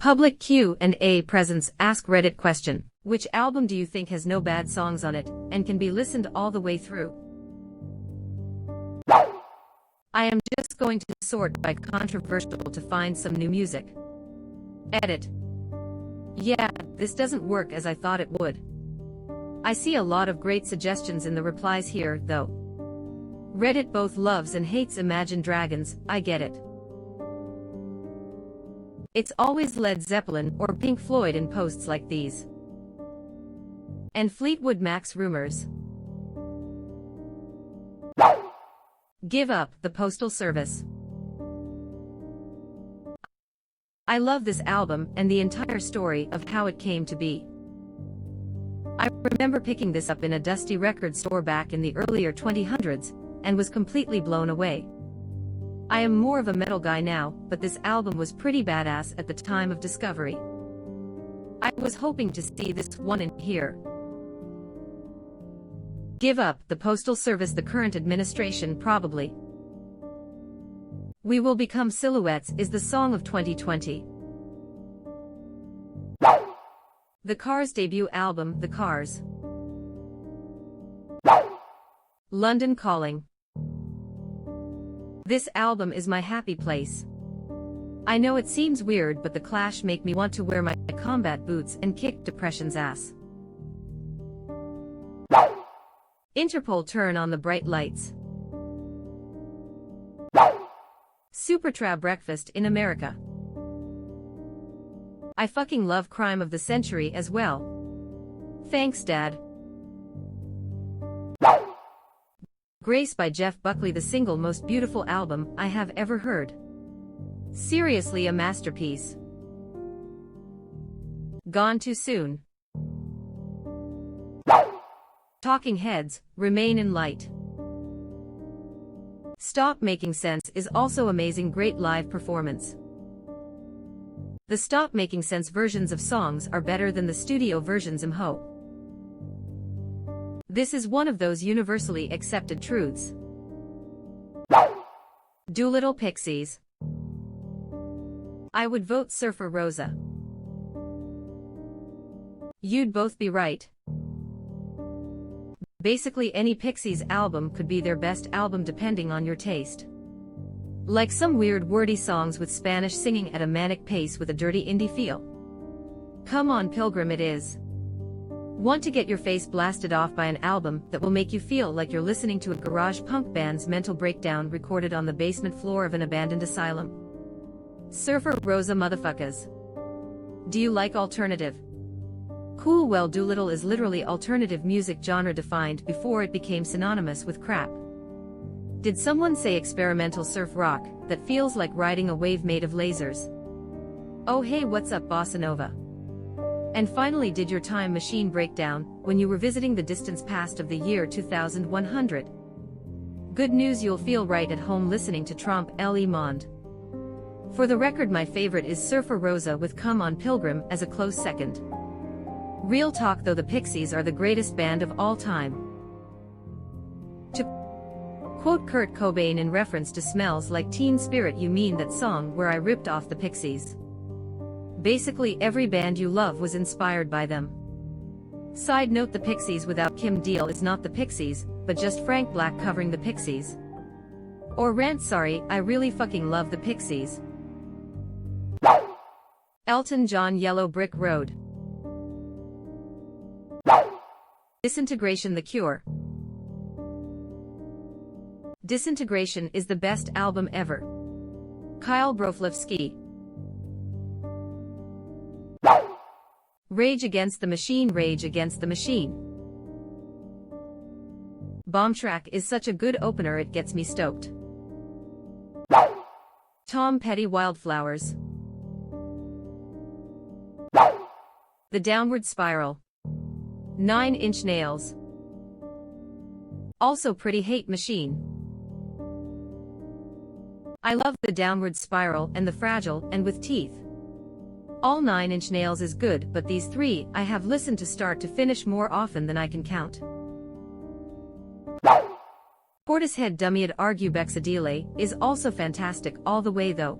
Public Q&A presents Ask Reddit question. Which album do you think has no bad songs on it, and can be listened all the way through? I am just going to sort by controversial to find some new music. Edit. Yeah, this doesn't work as I thought it would. I see a lot of great suggestions in the replies here, though. Reddit both loves and hates Imagine Dragons, I get it. It's always Led Zeppelin or Pink Floyd in posts like these. And Fleetwood Mac's rumors. Give up the Postal Service. I love this album and the entire story of how it came to be. I remember picking this up in a dusty record store back in the earlier 2000s, and was completely blown away. I am more of a metal guy now, but this album was pretty badass at the time of discovery. I was hoping to see this one in here. Give up the Postal Service. The current administration probably. We Will Become Silhouettes is the song of 2020. The Cars' debut album, The Cars. London Calling. This album is my happy place. I know it seems weird, but The Clash make me want to wear my combat boots and kick depression's ass. Interpol, Turn on the Bright Lights. Supertramp, Breakfast in America. I fucking love Crime of the Century as well. Thanks, Dad. Grace by Jeff Buckley, the single most beautiful album I have ever heard. Seriously a masterpiece. Gone Too Soon. Talking Heads, Remain in Light. Stop Making Sense is also amazing, great live performance. The Stop Making Sense versions of songs are better than the studio versions. This is one of those universally accepted truths. Doolittle, Pixies. I would vote Surfer Rosa. You'd both be right. Basically any Pixies album could be their best album depending on your taste. Like some weird wordy songs with Spanish singing at a manic pace with a dirty indie feel. Come on Pilgrim, it is. Want to get your face blasted off by an album that will make you feel like you're listening to a garage punk band's mental breakdown recorded on the basement floor of an abandoned asylum? Surfer Rosa motherfuckers. Do you like alternative? Cool, well, Doolittle is literally alternative music genre defined before it became synonymous with crap. Did someone say experimental surf rock that feels like riding a wave made of lasers? Oh hey, what's up Bossa Nova? And finally, did your time machine break down when you were visiting the distance past of the year 2100? Good news, you'll feel right at home listening to Trompe Le Monde. For the record, my favorite is Surfer Rosa with Come On Pilgrim as a close second. Real talk though, the Pixies are the greatest band of all time. To quote Kurt Cobain in reference to Smells Like Teen Spirit, you mean that song where I ripped off the Pixies? Basically every band you love was inspired by them. Side note, the Pixies without Kim Deal is not the Pixies, but just Frank Black covering the Pixies. Or rant, sorry, I really fucking love the Pixies. Elton John, Yellow Brick Road. Disintegration, The Cure. Disintegration is the best album ever. Kyle Broflovski. Rage Against the Machine, Rage Against the Machine. Bomb Track is such a good opener, it gets me stoked. Tom Petty, Wildflowers. The Downward Spiral. 9 Inch Nails. Also pretty. Hate Machine. I love The Downward Spiral and The Fragile and With Teeth. All 9 Inch Nails is good, but these three I have listened to start to finish more often than I can count. Portishead, Dummy at Argubexadile is also fantastic all the way though.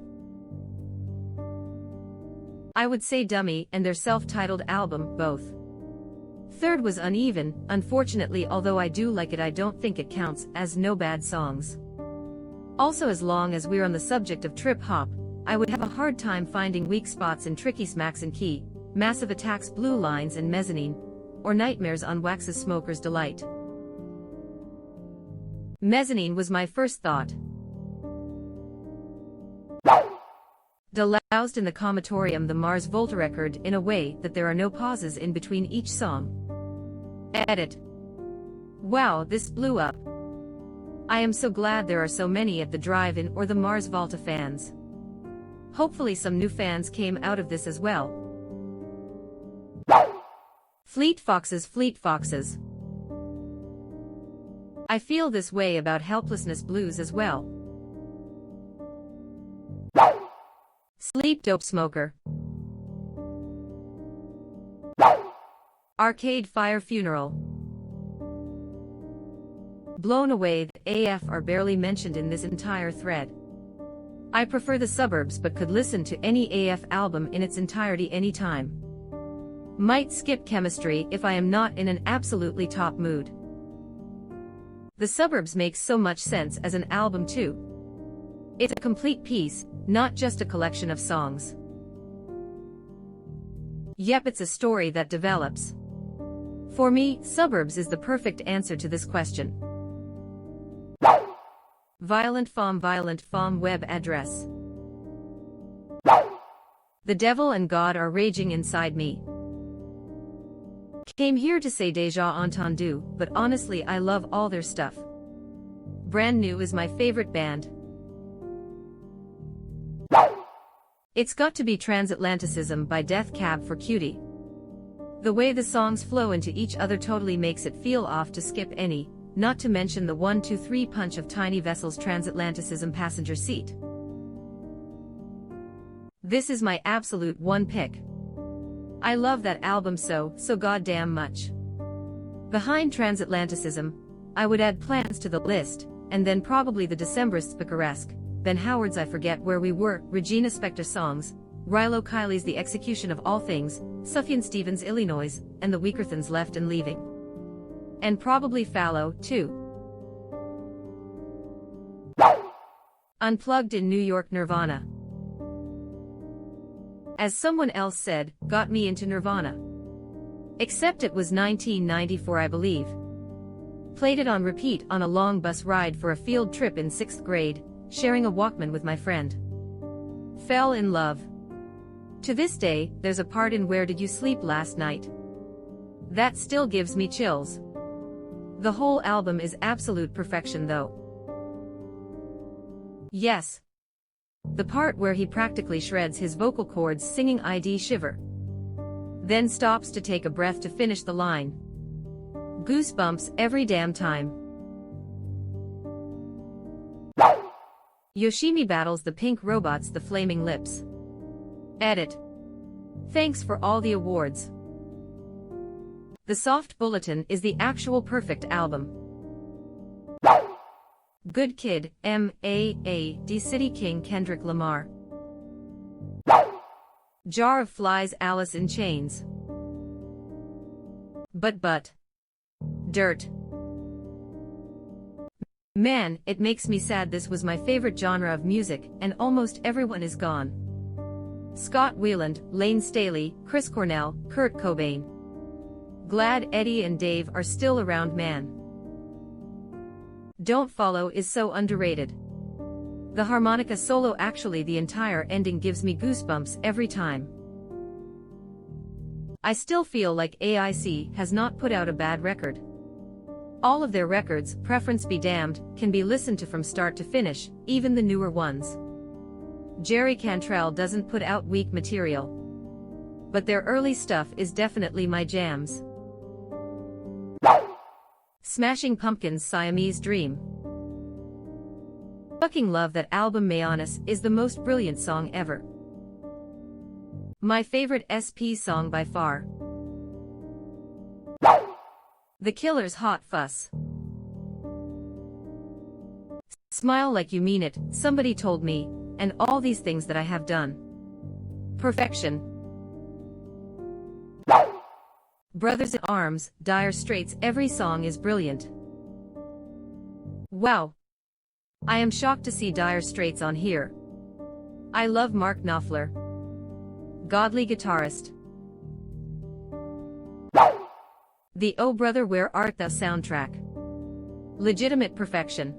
I would say Dummy and their self-titled album, both. Third was Uneven, unfortunately, although I do like it, I don't think it counts as no bad songs. Also, as long as we're on the subject of trip-hop, I would have a hard time finding weak spots in Tricky Smacks and Key, Massive Attack's Blue Lines and Mezzanine, or Nightmares on Wax's Smoker's Delight. Mezzanine was my first thought. Deloused in the comatorium, the Mars Volta record, in a way that there are no pauses in between each song. Edit. Wow, this blew up. I am so glad there are so many at the drive-in or the Mars Volta fans. Hopefully some new fans came out of this as well. Fleet Foxes, Fleet Foxes. I feel this way about Helplessness Blues as well. Sleep Dope Smoker. Arcade Fire Funeral. Blown Away, the AF are barely mentioned in this entire thread. I prefer the Suburbs but could listen to any AF album in its entirety anytime. Might skip Chemistry if I am not in an absolutely top mood. The Suburbs makes so much sense as an album too. It's a complete piece, not just a collection of songs. Yep, it's a story that develops. For me, Suburbs is the perfect answer to this question. Violent Femme web address. The devil and God are raging inside me. Came here to say déjà entendu, but honestly I love all their stuff. Brand New is my favorite band. It's got to be Transatlanticism by Death Cab for Cutie. The way the songs flow into each other totally makes it feel off to skip any, not to mention the 1-2-3 punch of Tiny Vessel's Transatlanticism passenger seat. This is my absolute one pick. I love that album so goddamn much. Behind Transatlanticism, I would add Plans to the list, and then probably the Decemberists' Picaresque, Ben Howard's I Forget Where We Were, Regina Spektor songs, Rilo Kiley's The Execution of All Things, Sufjan Stevens' Illinois, and the Weakerthans' Left and Leaving. And probably Fallow, too. Unplugged in New York, Nirvana. As someone else said, got me into Nirvana. Except it was 1994, I believe. Played it on repeat on a long bus ride for a field trip in 6th grade, sharing a Walkman with my friend. Fell in love. To this day, there's a part in Where Did You Sleep Last Night? That still gives me chills. The whole album is absolute perfection though. Yes. The part where he practically shreds his vocal cords singing ID Shiver. Then stops to take a breath to finish the line. Goosebumps every damn time. Yoshimi battles the Pink Robots, the Flaming Lips. Edit. Thanks for all the awards. The Soft Bulletin is the actual perfect album. Good Kid, M.A.A.D. City King Kendrick Lamar. Jar of Flies, Alice in Chains. But. Dirt. Man, it makes me sad. This was my favorite genre of music, and almost everyone is gone. Scott Weiland, Lane Staley, Chris Cornell, Kurt Cobain. Glad Eddie and Dave are still around, man. Don't Follow is so underrated. The harmonica solo, actually the entire ending gives me goosebumps every time. I still feel like AIC has not put out a bad record. All of their records, preference be damned, can be listened to from start to finish, even the newer ones. Jerry Cantrell doesn't put out weak material. But their early stuff is definitely my jams. Smashing Pumpkins' Siamese Dream. Fucking love that album. Monotonous is the most brilliant song ever. My favorite SP song by far. The Killer's Hot Fuss. Smile Like You Mean It, Somebody Told Me, and all these things that I have done. Perfection. Brothers in Arms, Dire Straits, every song is brilliant. Wow. I am shocked to see Dire Straits on here. I love Mark Knopfler. Godly guitarist. The Oh Brother Where Art Thou soundtrack. Legitimate perfection.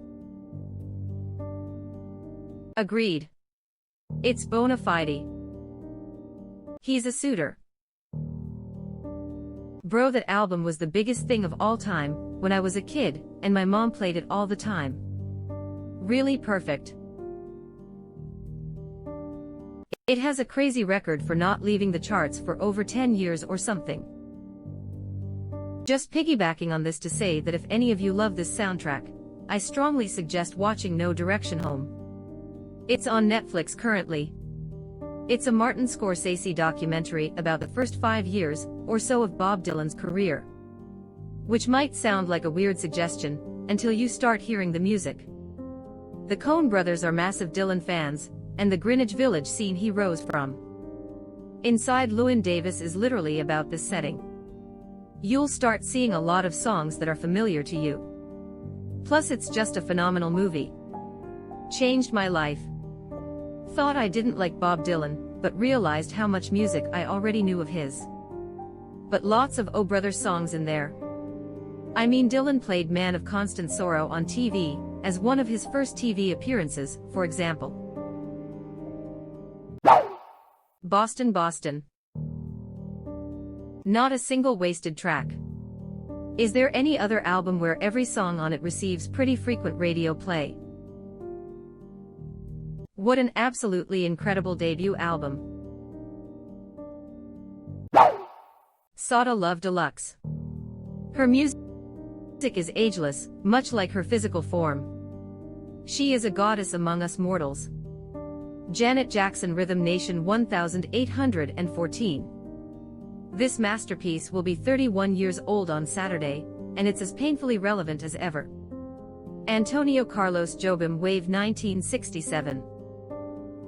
Agreed. It's bona fide. He's a suitor. Bro, that album was the biggest thing of all time when I was a kid, and my mom played it all the time. Really perfect. It has a crazy record for not leaving the charts for over 10 years or something. Just piggybacking on this to say that if any of you love this soundtrack, I strongly suggest watching No Direction Home. It's on Netflix currently. It's a Martin Scorsese documentary about the first 5 years or so of Bob Dylan's career. Which might sound like a weird suggestion until you start hearing the music. The Coen brothers are massive Dylan fans, and the Greenwich Village scene he rose from. Inside Llewyn Davis is literally about this setting. You'll start seeing a lot of songs that are familiar to you. Plus it's just a phenomenal movie. Changed my life. Thought I didn't like Bob Dylan, but realized how much music I already knew of his. But lots of Oh Brother songs in there. I mean, Dylan played Man of Constant Sorrow on TV, as one of his first TV appearances, for example. Boston, Boston. Not a single wasted track. Is there any other album where every song on it receives pretty frequent radio play? What an absolutely incredible debut album. Sada Love Deluxe. Her music is ageless, much like her physical form. She is a goddess among us mortals. Janet Jackson, Rhythmnation 1814. This masterpiece will be 31 years old on Saturday, and it's as painfully relevant as ever. Antonio Carlos Jobim, Wave 1967.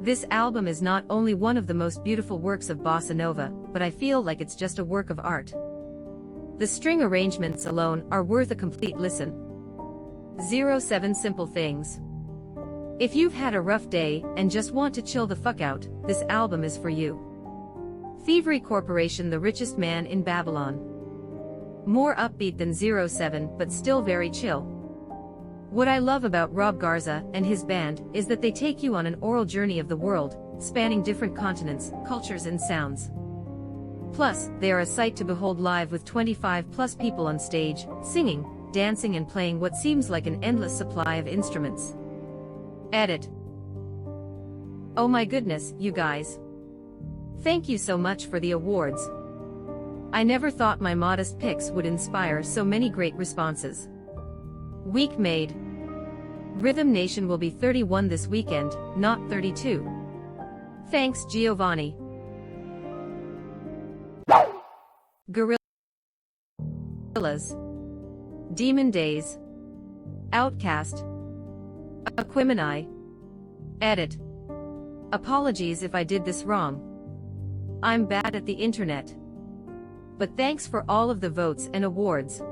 This album is not only one of the most beautiful works of bossa nova, but I feel like it's just a work of art. The string arrangements alone are worth a complete listen. 07 Simple Things. If you've had a rough day and just want to chill the fuck out, this album is for you. Thievery Corporation, The Richest Man in Babylon. More upbeat than 07 but still very chill. What I love about Rob Garza and his band is that they take you on an oral journey of the world, spanning different continents, cultures and sounds. Plus, they are a sight to behold live with 25+ people on stage, singing, dancing and playing what seems like an endless supply of instruments. Edit. Oh my goodness, you guys. Thank you so much for the awards. I never thought my modest picks would inspire so many great responses. Week made. Rhythmnation will be 31 this weekend, not 32. Thanks, Giovanni. Gorillaz. Demon Days. Outcast. Aquemini. Edit. Apologies if I did this wrong. I'm bad at the internet. But thanks for all of the votes and awards.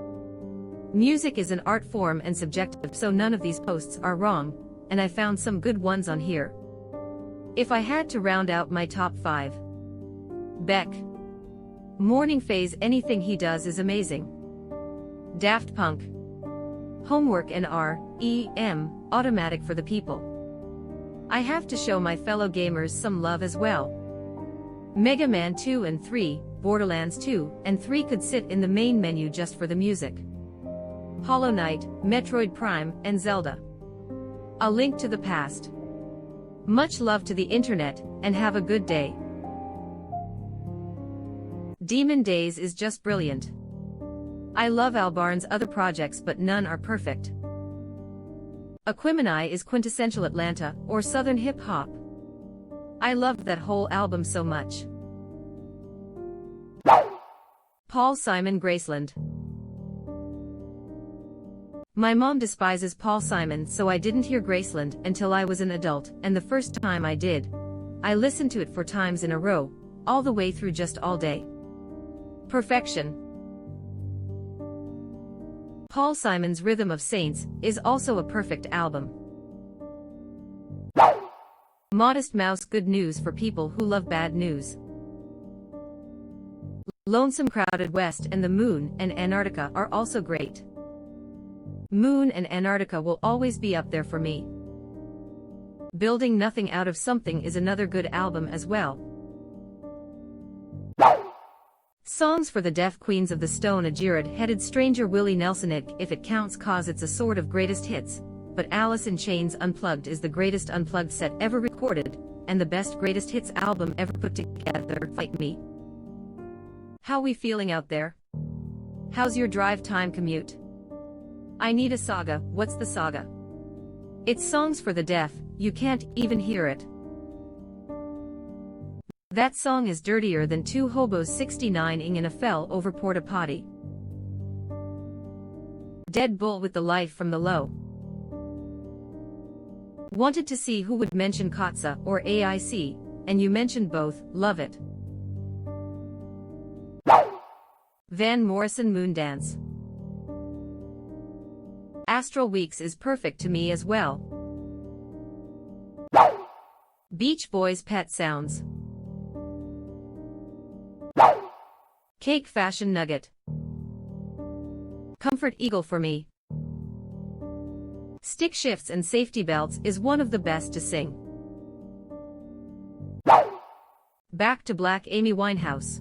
Music is an art form and subjective, so none of these posts are wrong, and I found some good ones on here. If I had to round out my top 5. Beck. Morning Phase, anything he does is amazing. Daft Punk. Homework and R.E.M., Automatic for the People. I have to show my fellow gamers some love as well. Mega Man 2 and 3, Borderlands 2 and 3 could sit in the main menu just for the music. Hollow Knight, Metroid Prime, and Zelda. A Link to the Past. Much love to the internet, and have a good day. Demon Days is just brilliant. I love Albarn's other projects, but none are perfect. Aquemini is quintessential Atlanta or Southern hip-hop. I loved that whole album so much. Paul Simon, Graceland. My mom despises Paul Simon, so I didn't hear Graceland until I was an adult, and the first time I did, I listened to it 4 times in a row, all the way through, just all day. Perfection. Paul Simon's Rhythm of Saints is also a perfect album. Modest Mouse, good news for people who love bad news. Lonesome Crowded West and The Moon and Antarctica are also great. Moon and Antarctica will always be up there for me. Building Nothing Out of Something is another good album as well. Songs for the Deaf, Queens of the Stone, a Jared-headed stranger Willie Nelson, if it counts, cause it's a sort of greatest hits, but Alice in Chains Unplugged is the greatest unplugged set ever recorded, and the best greatest hits album ever put together. Fight me. How we feeling out there? How's your drive time commute? I need a saga. What's the saga? It's songs for the deaf, you can't even hear it. That song is dirtier than two hobos 69ing in a fell over porta potty. Dead Bull with the Life from the Low. Wanted to see who would mention Kotza or AIC, and you mentioned both, love it. Van Morrison Moondance. Astral Weeks is perfect to me as well. Beach Boys Pet Sounds. Cake Fashion Nugget. Comfort Eagle for me. Stick Shifts and Safety Belts is one of the best to sing. Back to Black, Amy Winehouse.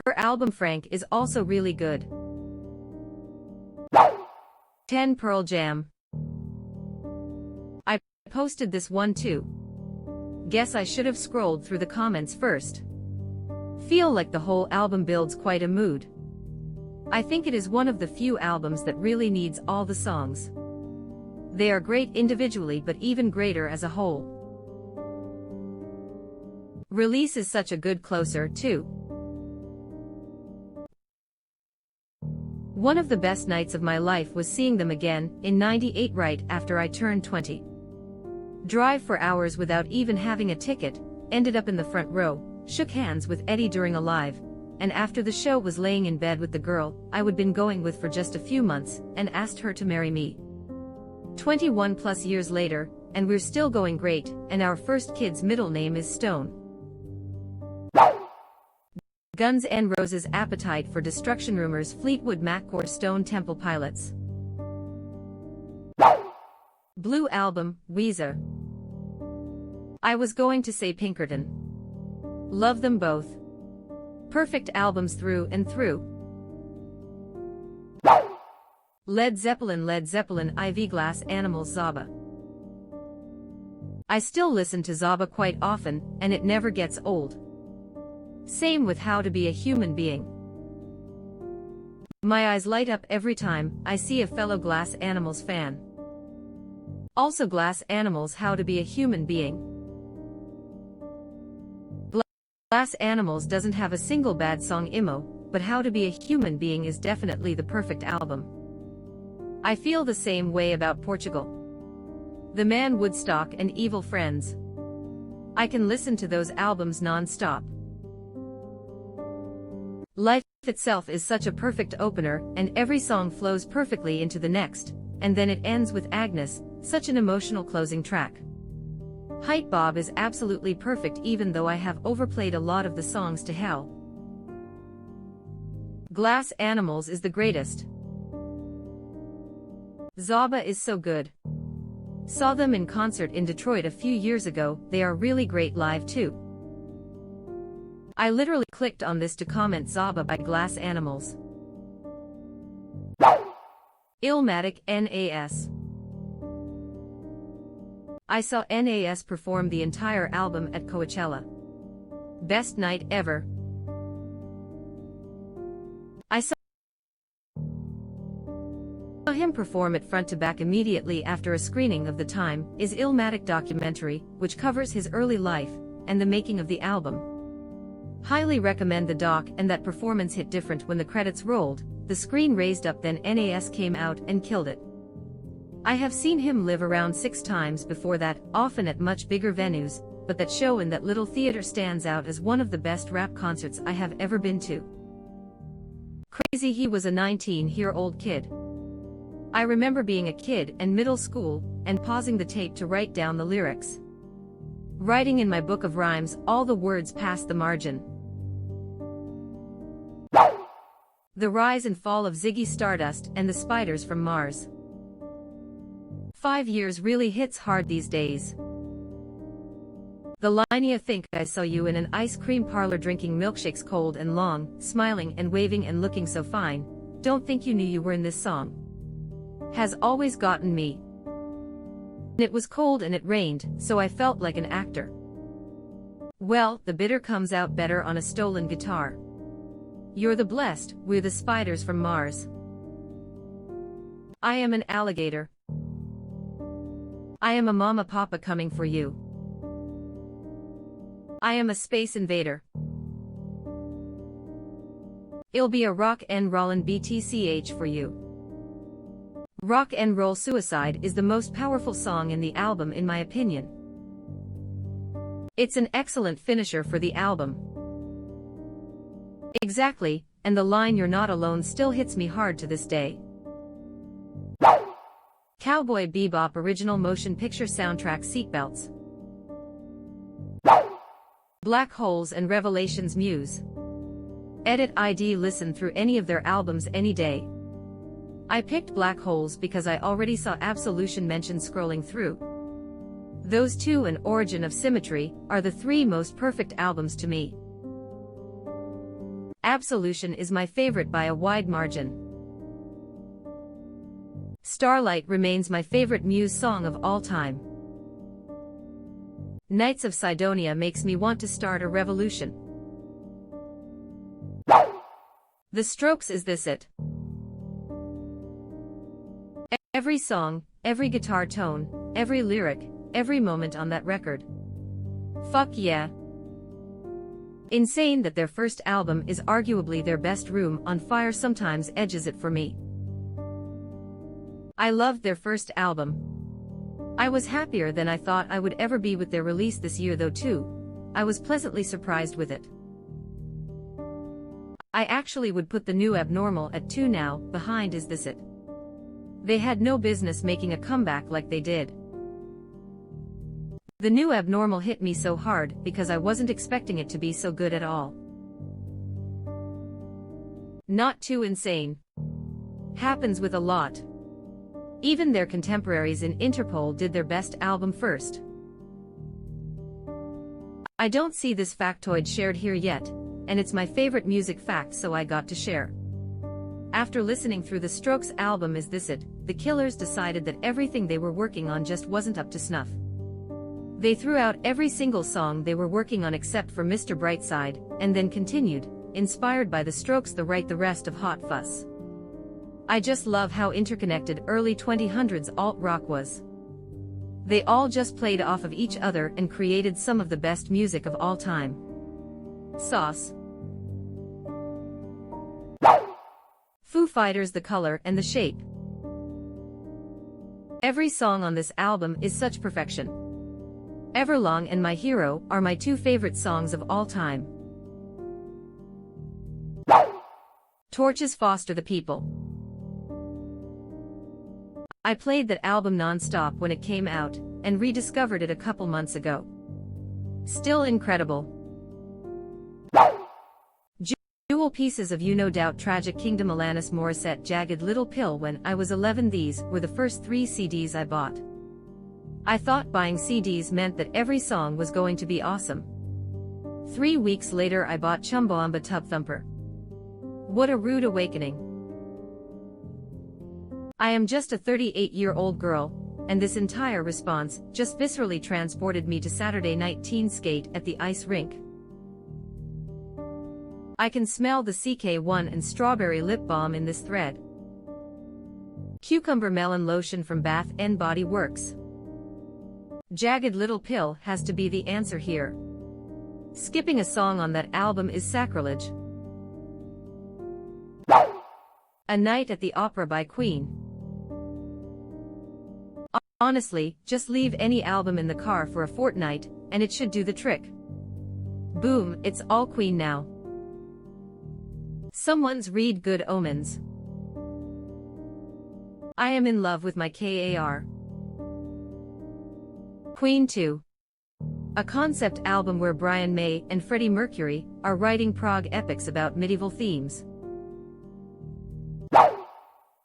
Her album Frank is also really good. 10 Pearl Jam. I posted this one too. Guess I should have scrolled through the comments first. Feel like the whole album builds quite a mood. I think it is one of the few albums that really needs all the songs. They are great individually but even greater as a whole. Release is such a good closer too. One of the best nights of my life was seeing them again, in '98 right after I turned 20. Drive for hours without even having a ticket, ended up in the front row, shook hands with Eddie during a live, and after the show was laying in bed with the girl I would been going with for just a few months, and asked her to marry me. 21 plus years later, and we're still going great, and our first kid's middle name is Stone. Guns N' Roses Appetite for Destruction Rumors Fleetwood Mac or Stone Temple Pilots. Blue Album, Weezer. I was going to say Pinkerton. Love them both. Perfect albums through and through. Led Zeppelin IV Glass Animals Zaba. I still listen to Zaba quite often, and it never gets old. Same with How to Be a Human Being. My eyes light up every time I see a fellow Glass Animals fan. Also Glass Animals How to Be a Human Being. Glass Animals doesn't have a single bad song but How to Be a Human Being is definitely the perfect album. I feel the same way about Portugal. The Man Woodstock and Evil Friends. I can listen to those albums non-stop. Life itself is such a perfect opener, and every song flows perfectly into the next, and then it ends with Agnes, such an emotional closing track. Hype Bob is absolutely perfect even though I have overplayed a lot of the songs to hell. Glass Animals is the greatest. Zaba is so good. Saw them in concert in Detroit a few years ago, they are really great live too. I literally clicked on this to comment Zaba by Glass Animals. Illmatic NAS. I saw NAS perform the entire album at Coachella. Best night ever. I saw him perform it front to back immediately after a screening of the Time Is Illmatic documentary, which covers his early life and the making of the album. Highly recommend the doc, and that performance hit different when the credits rolled, the screen raised up, then NAS came out and killed it. I have seen him live around 6 times before that, often at much bigger venues, but that show in that little theater stands out as one of the best rap concerts I have ever been to. Crazy, he was a 19-year-old kid. I remember being a kid in middle school and pausing the tape to write down the lyrics. Writing in my book of rhymes all the words past the margin. The rise and fall of Ziggy Stardust and the spiders from Mars. 5 years really hits hard these days. The line, "You think I saw you in an ice cream parlor drinking milkshakes cold and long, smiling and waving and looking so fine, don't think you knew you were in this song," has always gotten me. It was cold and it rained, so I felt like an actor. Well, the bitter comes out better on a stolen guitar. You're the blessed, we're the spiders from Mars. I am an alligator. I am a mama papa coming for you. I am a space invader. It'll be a rock and rollin' BTCH for you. Rock and Roll Suicide is the most powerful song in the album in my opinion. It's an excellent finisher for the album. Exactly, and the line "You're not alone" still hits me hard to this day. Cowboy Bebop original motion picture soundtrack Seatbelts. Black Holes and Revelations Muse. Edit ID listen through any of their albums any day. I picked Black Holes because I already saw Absolution mentioned scrolling through. Those two and Origin of Symmetry are the three most perfect albums to me. Absolution is my favorite by a wide margin. Starlight remains my favorite Muse song of all time. Knights of Sidonia makes me want to start a revolution. The Strokes, Is This It? Every song, every guitar tone, every lyric, every moment on that record. Fuck yeah. Insane that their first album is arguably their best. Room on Fire sometimes edges it for me. I loved their first album. I was happier than I thought I would ever be with their release this year though too. I was pleasantly surprised with it. I actually would put the new Abnormal at 2 now, behind Is This It? They had no business making a comeback like they did. The new Abnormal hit me so hard because I wasn't expecting it to be so good at all. Not Too Insane. Happens with a lot. Even their contemporaries in Interpol did their best album first. I don't see this factoid shared here yet, and it's my favorite music fact, so I got to share. After listening through the Strokes album Is This It?, the Killers decided that everything they were working on just wasn't up to snuff. They threw out every single song they were working on except for Mr. Brightside, and then continued, inspired by the Strokes, to write the rest of Hot Fuss. I just love how interconnected early 2000s alt-rock was. They all just played off of each other and created some of the best music of all time. Sauce. Foo Fighters, The Color and the Shape. Every song on this album is such perfection. Everlong and My Hero are my two favorite songs of all time. Torches, Foster the People. I played that album non-stop when it came out, and rediscovered it a couple months ago. Still incredible. Jewel Pieces of You, no doubt. Tragic Kingdom, Alanis Morissette, Jagged Little Pill. When I was 11, these were the first 3 CDs I bought. I thought buying CDs meant that every song was going to be awesome. 3 weeks later I bought Chumbawamba Tub Thumper. What a rude awakening. I am just a 38-year-old girl, and this entire response just viscerally transported me to Saturday night teen skate at the ice rink. I can smell the CK1 and strawberry lip balm in this thread. Cucumber melon lotion from Bath & Body Works. Jagged Little Pill has to be the answer here. Skipping a song on that album is sacrilege. A Night at the Opera by Queen. Honestly, just leave any album in the car for a fortnight, and it should do the trick. Boom, it's all Queen now. Someone's read Good Omens. I am in love with my KAR. Queen 2. A concept album where Brian May and Freddie Mercury are writing prog epics about medieval themes.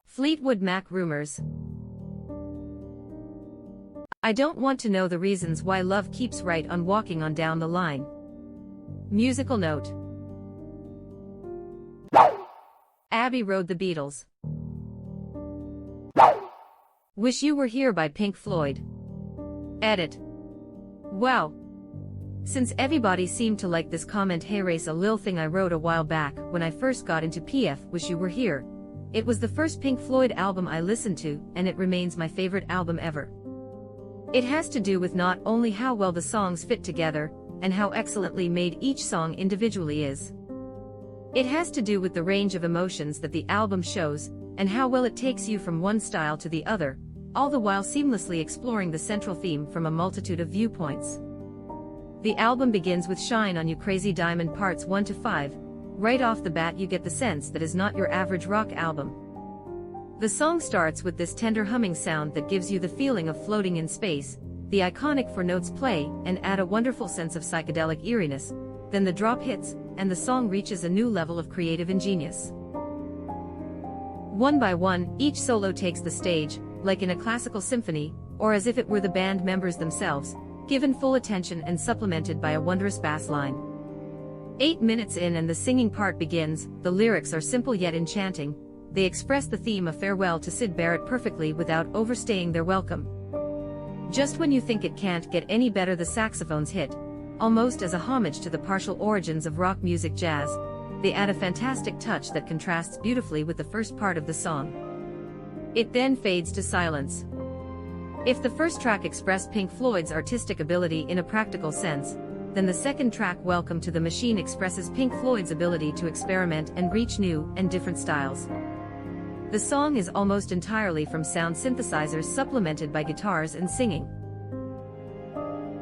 Fleetwood Mac rumors. I don't want to know the reasons why love keeps right on walking on down the line. Musical note. Abbey Road, The Beatles. Wish You Were Here by Pink Floyd. Edit. Wow. Since everybody seemed to like this comment, hey race, a lil thing I wrote a while back when I first got into PF Wish You Were Here. It was the first Pink Floyd album I listened to, and it remains my favorite album ever. It has to do with not only how well the songs fit together, and how excellently made each song individually is. It has to do with the range of emotions that the album shows, and how well it takes you from one style to the other, all the while seamlessly exploring the central theme from a multitude of viewpoints. The album begins with Shine On You Crazy Diamond parts 1 to 5. Right off the bat you get the sense that is not your average rock album. The song starts with this tender humming sound that gives you the feeling of floating in space, the iconic 4 notes play and add a wonderful sense of psychedelic eeriness, then the drop hits, and the song reaches a new level of creative ingenious. One by one, each solo takes the stage, like in a classical symphony, or as if it were the band members themselves, given full attention and supplemented by a wondrous bass line. 8 minutes in and the singing part begins. The lyrics are simple yet enchanting. They express the theme of farewell to Syd Barrett perfectly without overstaying their welcome. Just when you think it can't get any better, the saxophones hit, almost as a homage to the partial origins of rock music jazz. They add a fantastic touch that contrasts beautifully with the first part of the song. It then fades to silence. If the first track expressed Pink Floyd's artistic ability in a practical sense, then the second track, Welcome to the Machine, expresses Pink Floyd's ability to experiment and reach new and different styles. The song is almost entirely from sound synthesizers supplemented by guitars and singing.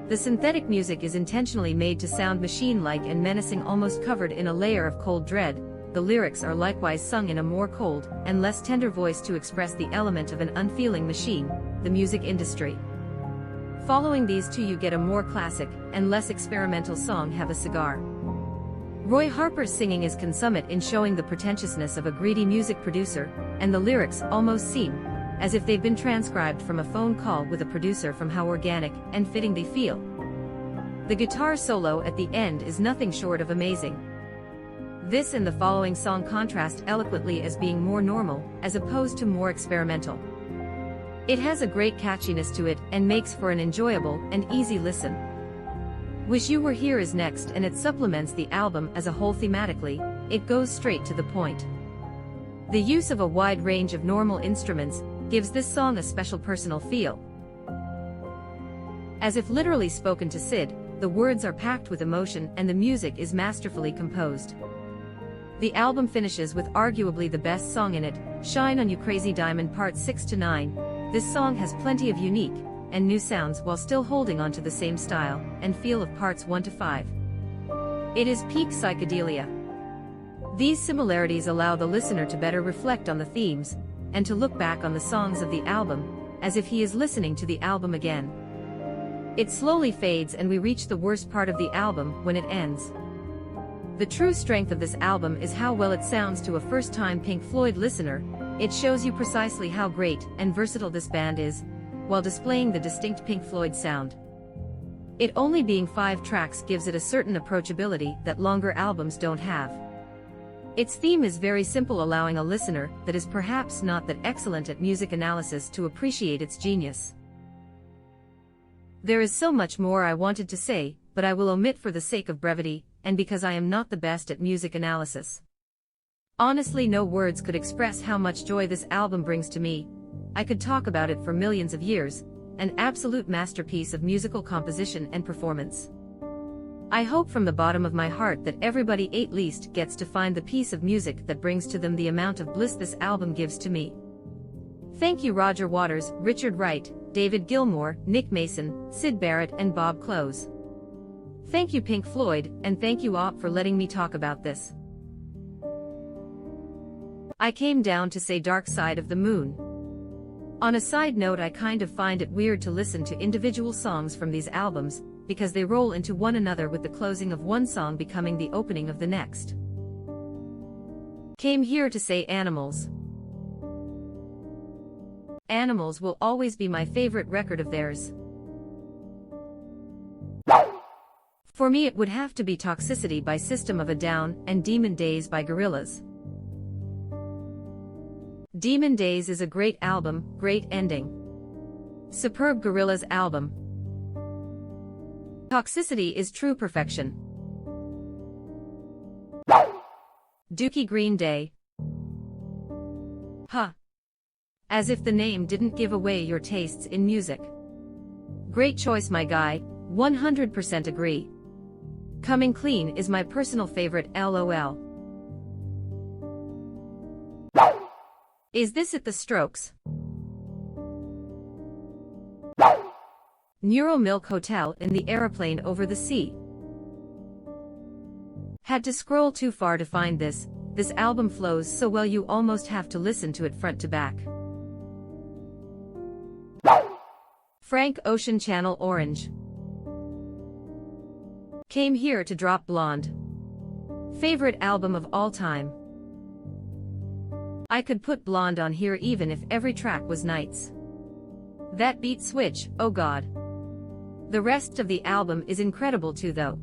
The synthetic music is intentionally made to sound machine-like and menacing, almost covered in a layer of cold dread. The lyrics are likewise sung in a more cold and less tender voice to express the element of an unfeeling machine, the music industry. Following these two you get a more classic and less experimental song, Have a Cigar. Roy Harper's singing is consummate in showing the pretentiousness of a greedy music producer, and the lyrics almost seem as if they've been transcribed from a phone call with a producer from how organic and fitting they feel. The guitar solo at the end is nothing short of amazing. This and the following song contrast eloquently as being more normal, as opposed to more experimental. It has a great catchiness to it and makes for an enjoyable and easy listen. Wish You Were Here is next, and it supplements the album as a whole thematically. It goes straight to the point. The use of a wide range of normal instruments gives this song a special personal feel. As if literally spoken to Syd, the words are packed with emotion and the music is masterfully composed. The album finishes with arguably the best song in it, Shine On You Crazy Diamond parts 6 to 9. This song has plenty of unique and new sounds while still holding on to the same style and feel of parts 1 to 5. It is peak psychedelia. These similarities allow the listener to better reflect on the themes and to look back on the songs of the album as if he is listening to the album again. It slowly fades and we reach the worst part of the album when it ends. The true strength of this album is how well it sounds to a first-time Pink Floyd listener. It shows you precisely how great and versatile this band is, while displaying the distinct Pink Floyd sound. It only being 5 tracks gives it a certain approachability that longer albums don't have. Its theme is very simple, allowing a listener that is perhaps not that excellent at music analysis to appreciate its genius. There is so much more I wanted to say, but I will omit for the sake of brevity, and because I am not the best at music analysis. Honestly, no words could express how much joy this album brings to me. I could talk about it for millions of years, an absolute masterpiece of musical composition and performance. I hope from the bottom of my heart that everybody at least gets to find the piece of music that brings to them the amount of bliss this album gives to me. Thank you Roger Waters, Richard Wright, David Gilmour, Nick Mason, Syd Barrett and Bob Close. Thank you Pink Floyd, and thank you all for letting me talk about this. I came down to say Dark Side of the Moon. On a side note, I kind of find it weird to listen to individual songs from these albums, because they roll into one another with the closing of one song becoming the opening of the next. Came here to say Animals. Animals will always be my favorite record of theirs. For me it would have to be Toxicity by System of a Down and Demon Days by Gorillaz. Demon Days is a great album, great ending. Superb Gorillaz album. Toxicity is true perfection. Dookie Green Day. Huh. As if the name didn't give away your tastes in music. Great choice, my guy, 100% agree. Coming Clean is my personal favorite, LOL. Is this it, The Strokes? Neural Milk Hotel in the Aeroplane Over the Sea. Had to scroll too far to find this. This album flows so well you almost have to listen to it front to back. Frank Ocean, Channel Orange. Came here to drop Blonde. Favorite album of all time. I could put Blonde on here even if every track was Nights. That beat switch, oh god. The rest of the album is incredible too though.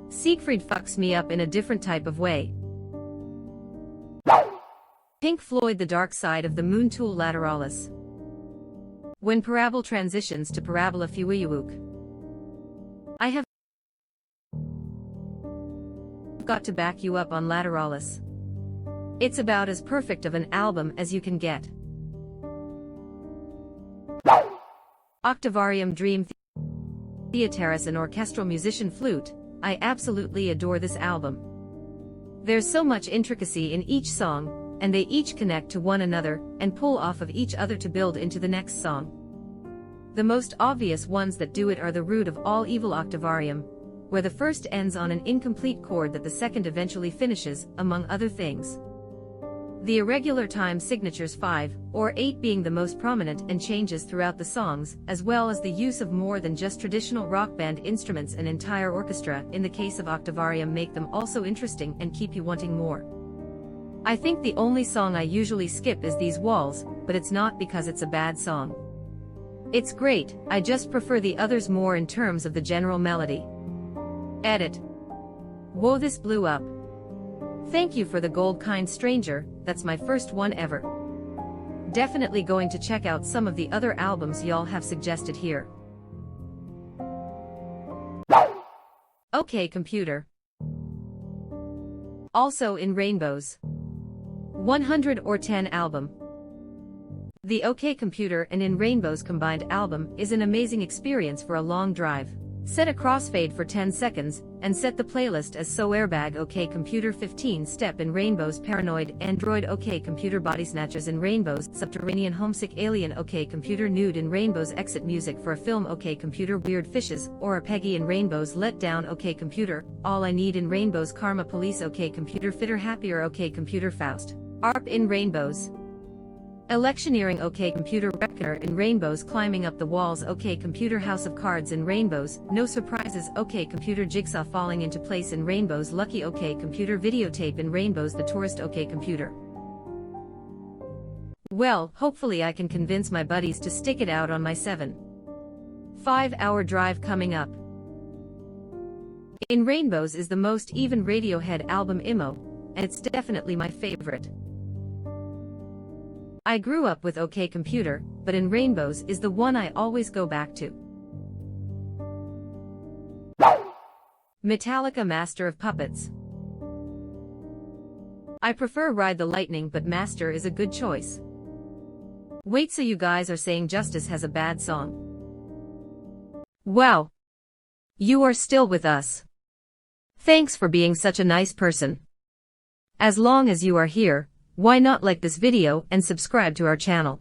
Siegfried fucks me up in a different type of way. Pink Floyd, The Dark Side of the Moon, Tool, Lateralis. When Parabol transitions to Parabola Fuiuuk. I have got to back you up on Lateralis. It's about as perfect of an album as you can get. Octavarium, Dream Theaterus, an orchestral musician flute. I absolutely adore this album. There's so much intricacy in each song, and they each connect to one another and pull off of each other to build into the next song. The most obvious ones that do it are The Root of All Evil, Octavarium, where the first ends on an incomplete chord that the second eventually finishes, among other things. The irregular time signatures 5 or 8 being the most prominent and changes throughout the songs, as well as the use of more than just traditional rock band instruments and entire orchestra in the case of Octavarium make them also interesting and keep you wanting more. I think the only song I usually skip is These Walls, but it's not because it's a bad song. It's great, I just prefer the others more in terms of the general melody. Edit. Whoa, this blew up. Thank you for the gold, kind stranger, that's my first one ever. Definitely going to check out some of the other albums y'all have suggested here. OK Computer. Also in Rainbows. 100 or 10 album. The OK Computer and In Rainbows combined album is an amazing experience for a long drive. Set a crossfade for 10 seconds, and set the playlist as So Airbag OK Computer 15 Step in Rainbows, Paranoid Android OK Computer, Body Snatchers in Rainbows, Subterranean Homesick Alien OK Computer, Nude in Rainbows, Exit Music for a Film OK Computer, Weird Fishes, Or a Peggy in Rainbows, Let Down OK Computer, All I Need in Rainbows, Karma Police OK Computer, Fitter Happier OK Computer, Faust, ARP in Rainbows. Electioneering OK Computer, Reckoner in Rainbows, Climbing Up the Walls OK Computer, House of Cards in Rainbows, No Surprises OK Computer, Jigsaw Falling into Place in Rainbows, Lucky OK Computer, Videotape in Rainbows, The Tourist OK Computer. Well, hopefully I can convince my buddies to stick it out on my 7.5-hour drive coming up. In Rainbows is the most even Radiohead album, Imo, and it's definitely my favorite. I grew up with OK Computer, but In Rainbows is the one I always go back to. Metallica, Master of Puppets. I prefer Ride the Lightning, but Master is a good choice. Wait, so you guys are saying Justice has a bad song? Wow. You are still with us. Thanks for being such a nice person. As long as you are here, why not like this video and subscribe to our channel?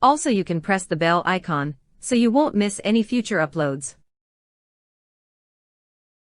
Also, you can press the bell icon, so you won't miss any future uploads.